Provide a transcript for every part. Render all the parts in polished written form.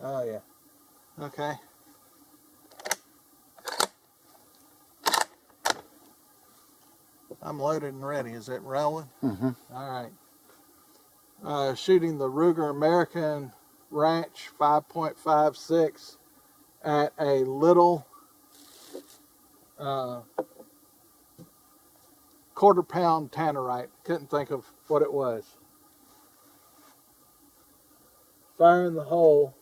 Oh yeah. Okay. I'm loaded and ready. Is it rolling? Mm-hmm. All right. Shooting the Ruger American Ranch 5.56 at a little quarter-pound Tannerite. Couldn't think of what it was. Firing the hole.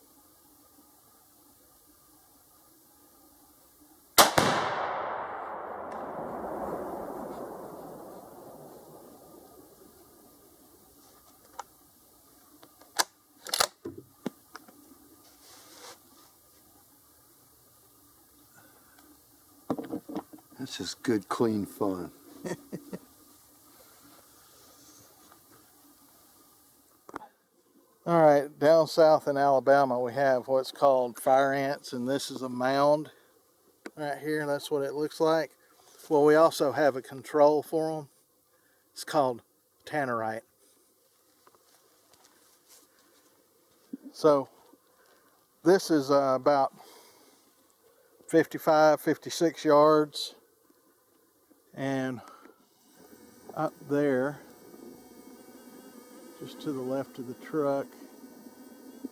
This is good, clean fun. All right, down south in Alabama, we have what's called fire ants, and this is a mound right here. That's what it looks like. Well, we also have a control for them. It's called Tannerite. So this is about 55, 56 yards, and up there, just to the left of the truck,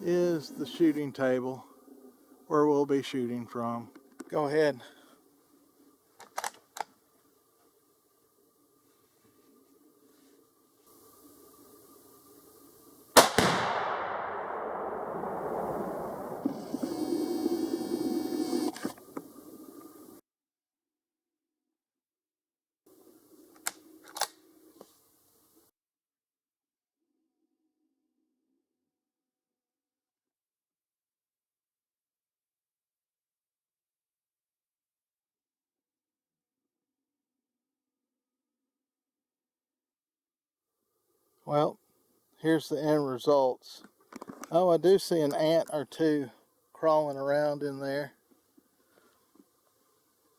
is the shooting table where we'll be shooting from. Go ahead. Well, here's the end results. Oh, I do see an ant or two crawling around in there.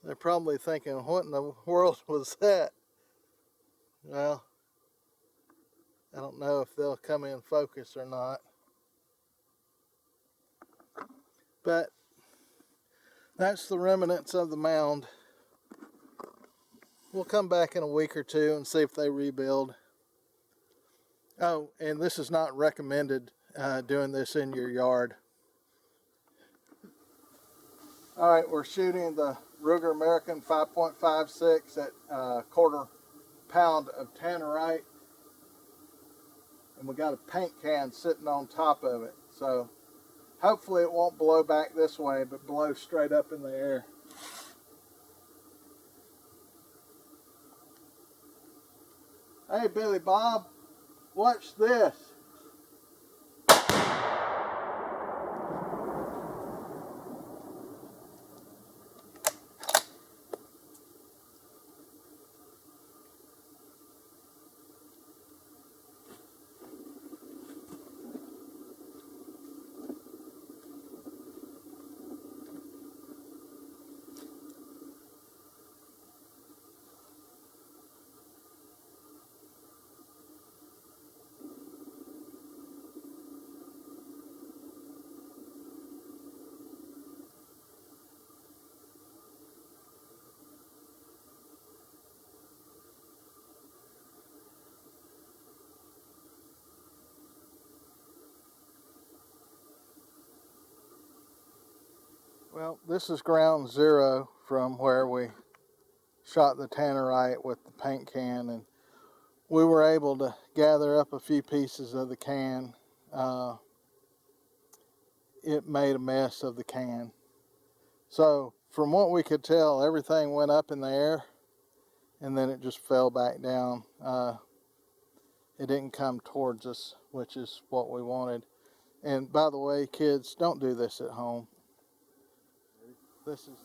They're probably thinking, what in the world was that? Well, I don't know if they'll come in focus or not. But that's the remnants of the mound. We'll come back in a week or two and see if they rebuild. Oh, and this is not recommended doing this in your yard. All right, we're shooting the Ruger American 5.56 at a quarter pound of Tannerite. And we got a paint can sitting on top of it. So hopefully it won't blow back this way, but blow straight up in the air. Hey, Billy Bob, watch this. Well, this is ground zero from where we shot the Tannerite with the paint can, and we were able to gather up a few pieces of the can. It made a mess of the can. So from what we could tell, everything went up in the air and then it just fell back down. It didn't come towards us, which is what we wanted. And by the way, kids, don't do this at home. This is